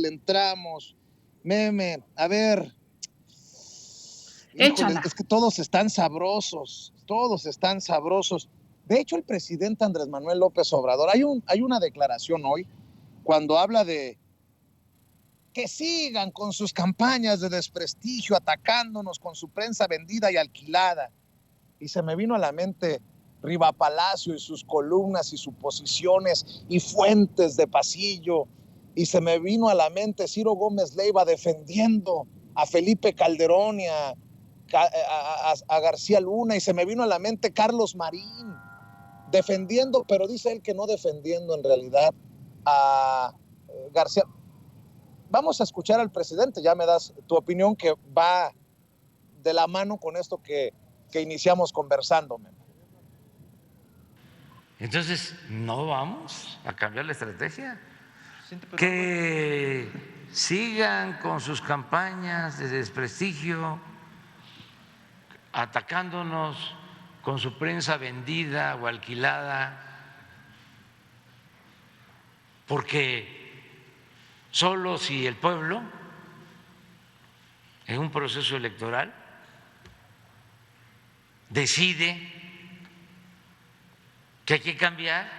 le entramos. Meme, a ver, híjole, Échala. es que todos están sabrosos. De hecho, el presidente Andrés Manuel López Obrador, hay una declaración hoy cuando habla de que sigan con sus campañas de desprestigio, atacándonos con su prensa vendida y alquilada. Y se me vino a la mente Riva Palacio y sus columnas y suposiciones y fuentes de pasillo. Y se me vino a la mente Ciro Gómez Leiva defendiendo a Felipe Calderón y a García Luna. Y se me vino a la mente Carlos Marín defendiendo, pero dice él que no defendiendo en realidad a García. Vamos a escuchar al presidente, ya me das tu opinión que va de la mano con esto que iniciamos conversando. Entonces, no vamos a cambiar la estrategia. Que sigan con sus campañas de desprestigio, atacándonos con su prensa vendida o alquilada, porque solo si el pueblo, en un proceso electoral, decide que hay que cambiar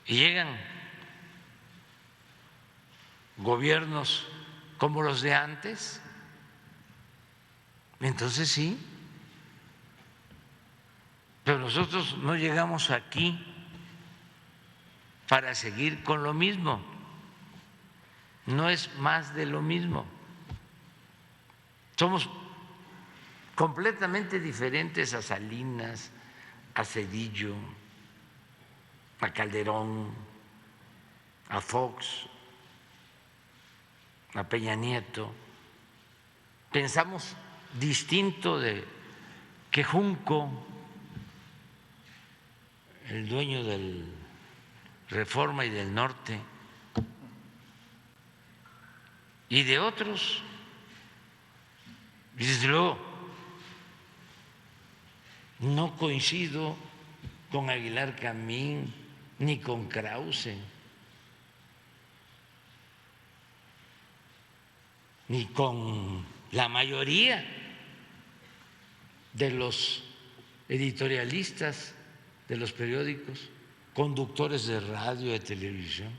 y llegan gobiernos como los de antes, entonces sí, pero nosotros no llegamos aquí para seguir con lo mismo, no es más de lo mismo, somos completamente diferentes a Salinas, a Zedillo, a Calderón, a Fox, a Peña Nieto. Pensamos distinto de que Junco, el dueño del Reforma y del Norte, y de otros. Y desde luego, no coincido con Aguilar Camín ni con Krause, ni con la mayoría de los editorialistas de los periódicos, conductores de radio, de televisión.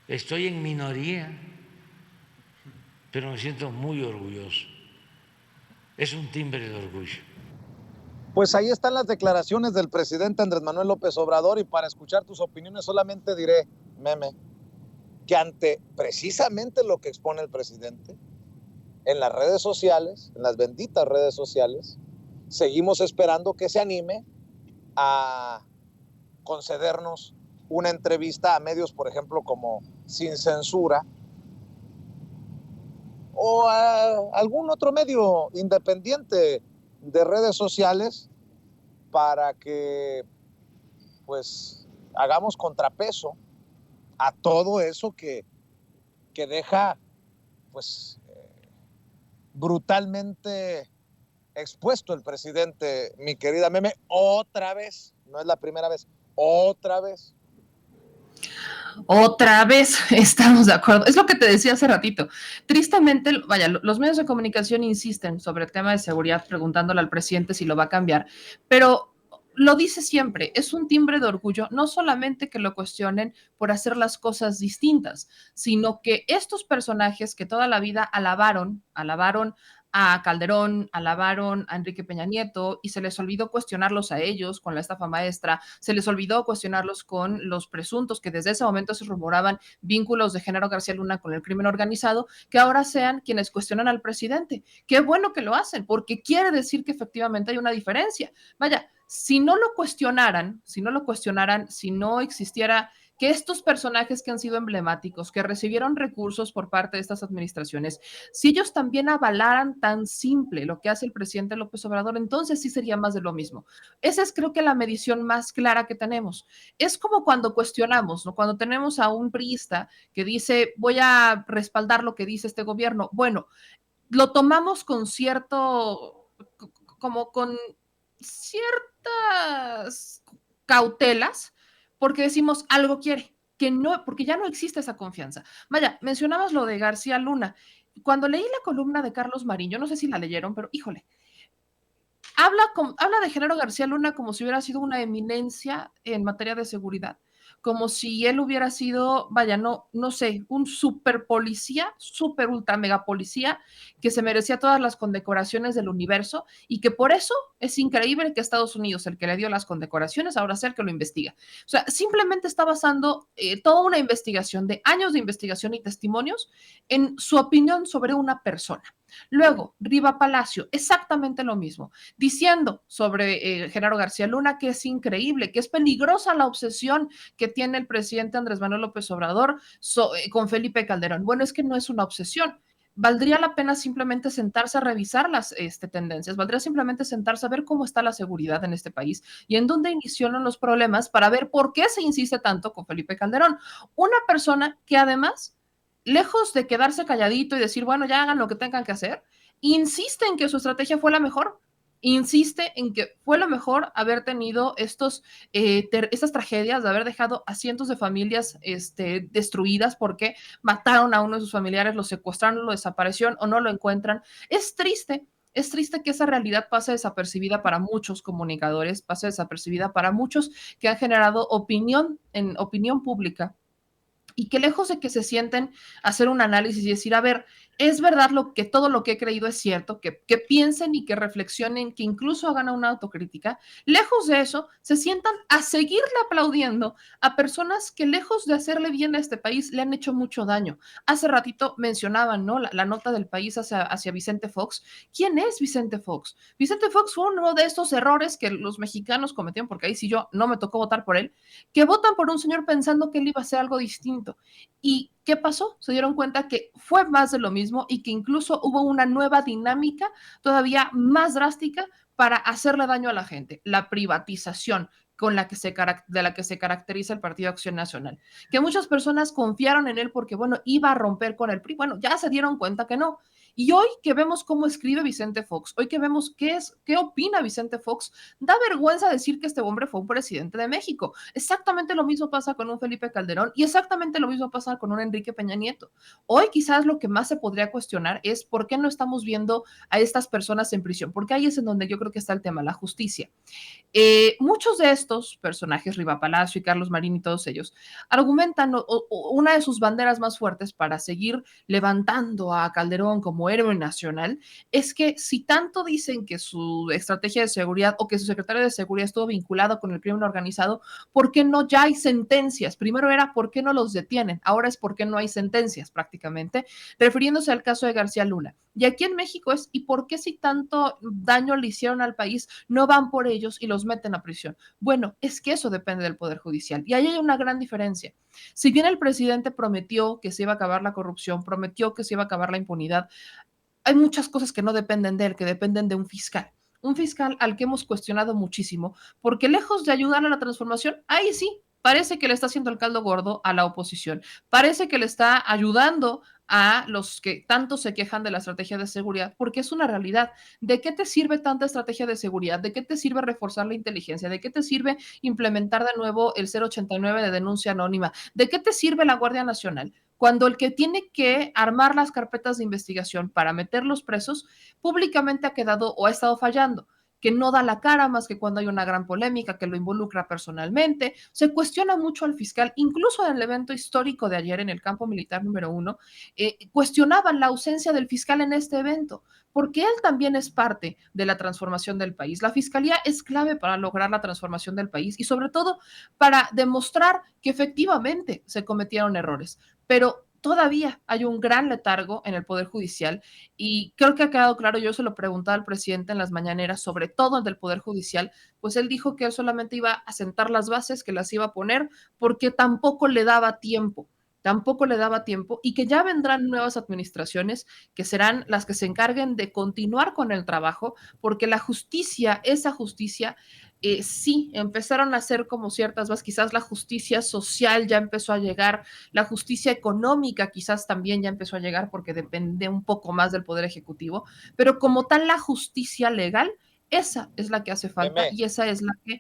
Estoy en minoría, pero me siento muy orgulloso. Es un timbre de orgullo. Pues ahí están las declaraciones del presidente Andrés Manuel López Obrador, y para escuchar tus opiniones solamente diré, meme, que ante precisamente lo que expone el presidente en las redes sociales, en las benditas redes sociales, seguimos esperando que se anime a concedernos una entrevista a medios, por ejemplo, como Sin Censura, o a algún otro medio independiente de redes sociales, para que pues hagamos contrapeso a todo eso que deja pues brutalmente expuesto el presidente, mi querida meme, otra vez, no es la primera vez, otra vez. Otra vez estamos de acuerdo. Es lo que te decía hace ratito. Tristemente, vaya, los medios de comunicación insisten sobre el tema de seguridad preguntándole al presidente si lo va a cambiar, pero lo dice siempre, es un timbre de orgullo, no solamente que lo cuestionen por hacer las cosas distintas, sino que estos personajes que toda la vida alabaron a Calderón, alabaron a Enrique Peña Nieto y se les olvidó cuestionarlos a ellos con la estafa maestra, se les olvidó cuestionarlos con los presuntos que desde ese momento se rumoraban vínculos de Genaro García Luna con el crimen organizado, que ahora sean quienes cuestionan al presidente. Qué bueno que lo hacen, porque quiere decir que efectivamente hay una diferencia. Vaya, si no lo cuestionaran, si no existiera que estos personajes que han sido emblemáticos, que recibieron recursos por parte de estas administraciones, si ellos también avalaran tan simple lo que hace el presidente López Obrador, entonces sí sería más de lo mismo. Esa es creo que la medición más clara que tenemos. Es como cuando cuestionamos, ¿no? Cuando tenemos a un priista que dice, voy a respaldar lo que dice este gobierno. Bueno, lo tomamos con cierto, como con ciertas cautelas, porque decimos algo quiere, que no, porque ya no existe esa confianza. Vaya, mencionabas lo de García Luna. Cuando leí la columna de Carlos Marín, yo no sé si la leyeron, pero híjole, habla de Genaro García Luna como si hubiera sido una eminencia en materia de seguridad, como si él hubiera sido, vaya, no sé, un super policía, super ultra mega policía, que se merecía todas las condecoraciones del universo y que por eso es increíble que Estados Unidos, el que le dio las condecoraciones, ahora sea el que lo investiga. O sea, simplemente está basando toda una investigación de años de investigación y testimonios en su opinión sobre una persona. Luego, Riva Palacio, exactamente lo mismo, diciendo sobre Genaro García Luna que es increíble, que es peligrosa la obsesión que tiene el presidente Andrés Manuel López Obrador con Felipe Calderón. Bueno, es que no es una obsesión. Valdría la pena simplemente sentarse a revisar las tendencias, valdría simplemente sentarse a ver cómo está la seguridad en este país y en dónde iniciaron los problemas para ver por qué se insiste tanto con Felipe Calderón. Una persona que además, lejos de quedarse calladito y decir, bueno, ya hagan lo que tengan que hacer, insiste en que su estrategia fue la mejor, insiste en que fue lo mejor haber tenido estas tragedias, de haber dejado a cientos de familias destruidas porque mataron a uno de sus familiares, lo secuestraron, lo desaparecieron o no lo encuentran. Es triste que esa realidad pase desapercibida para muchos comunicadores, pase desapercibida para muchos que han generado opinión en opinión pública y que lejos de que se sienten a hacer un análisis y decir, a ver, es verdad todo lo que he creído es cierto, que piensen y que reflexionen, que incluso hagan una autocrítica, lejos de eso, se sientan a seguirle aplaudiendo a personas que lejos de hacerle bien a este país, le han hecho mucho daño. Hace ratito mencionaban, ¿no? La nota del país hacia Vicente Fox. ¿Quién es Vicente Fox? Vicente Fox fue uno de estos errores que los mexicanos cometieron, porque ahí sí yo no me tocó votar por él, que votan por un señor pensando que él iba a hacer algo distinto. ¿Y qué pasó? Se dieron cuenta que fue más de lo mismo y que incluso hubo una nueva dinámica todavía más drástica para hacerle daño a la gente, la privatización de la que se caracteriza el Partido Acción Nacional, que muchas personas confiaron en él porque, bueno, iba a romper con el PRI, bueno, ya se dieron cuenta que no. Y hoy que vemos cómo escribe Vicente Fox, hoy que vemos qué opina Vicente Fox, da vergüenza decir que este hombre fue un presidente de México. Exactamente lo mismo pasa con un Felipe Calderón y exactamente lo mismo pasa con un Enrique Peña Nieto. Hoy quizás lo que más se podría cuestionar es por qué no estamos viendo a estas personas en prisión, porque ahí es en donde yo creo que está el tema, la justicia. Muchos de estos personajes, Riva Palacio y Carlos Marín y todos ellos, argumentan una de sus banderas más fuertes para seguir levantando a Calderón como héroe nacional es que si tanto dicen que su estrategia de seguridad o que su secretario de seguridad estuvo vinculado con el crimen organizado, ¿por qué no ya hay sentencias? Primero era ¿por qué no los detienen? Ahora es ¿por qué no hay sentencias prácticamente? Refiriéndose al caso de García Luna. Y aquí en México es ¿y por qué si tanto daño le hicieron al país no van por ellos y los meten a prisión? Bueno, es que eso depende del Poder Judicial. Y ahí hay una gran diferencia. Si bien el presidente prometió que se iba a acabar la corrupción, prometió que se iba a acabar la impunidad, hay muchas cosas que no dependen de él, que dependen de un fiscal al que hemos cuestionado muchísimo, porque lejos de ayudar a la transformación, ahí sí, parece que le está haciendo el caldo gordo a la oposición, parece que le está ayudando a los que tanto se quejan de la estrategia de seguridad, porque es una realidad. ¿De qué te sirve tanta estrategia de seguridad? ¿De qué te sirve reforzar la inteligencia? ¿De qué te sirve implementar de nuevo el 089 de denuncia anónima? ¿De qué te sirve la Guardia Nacional? Cuando el que tiene que armar las carpetas de investigación para meterlos presos públicamente ha quedado o ha estado fallando, que no da la cara más que cuando hay una gran polémica que lo involucra personalmente. Se cuestiona mucho al fiscal, incluso en el evento histórico de ayer en el campo militar número 1, cuestionaban la ausencia del fiscal en este evento, porque él también es parte de la transformación del país. La fiscalía es clave para lograr la transformación del país y sobre todo para demostrar que efectivamente se cometieron errores, pero todavía hay un gran letargo en el Poder Judicial y creo que ha quedado claro, yo se lo preguntaba al presidente en las mañaneras, sobre todo del Poder Judicial, pues él dijo que él solamente iba a sentar las bases, que las iba a poner, porque tampoco le daba tiempo y que ya vendrán nuevas administraciones que serán las que se encarguen de continuar con el trabajo, porque la justicia, esa justicia, sí, empezaron a hacer como ciertas más, quizás la justicia social ya empezó a llegar, la justicia económica quizás también ya empezó a llegar porque depende un poco más del Poder Ejecutivo, pero como tal la justicia legal, esa es la que hace falta Meme, y esa es la que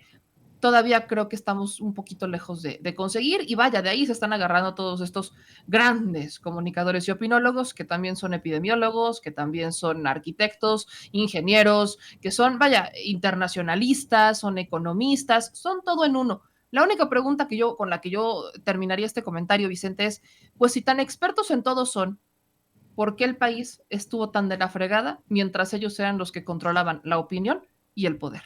todavía creo que estamos un poquito lejos de conseguir, y vaya, de ahí se están agarrando todos estos grandes comunicadores y opinólogos que también son epidemiólogos, que también son arquitectos, ingenieros, que son, vaya, internacionalistas, son economistas, son todo en uno. La única pregunta con la que yo terminaría este comentario, Vicente, es, pues si tan expertos en todo son, ¿por qué el país estuvo tan de la fregada mientras ellos eran los que controlaban la opinión y el poder?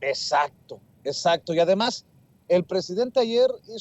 Exacto, exacto. Y además, el presidente ayer hizo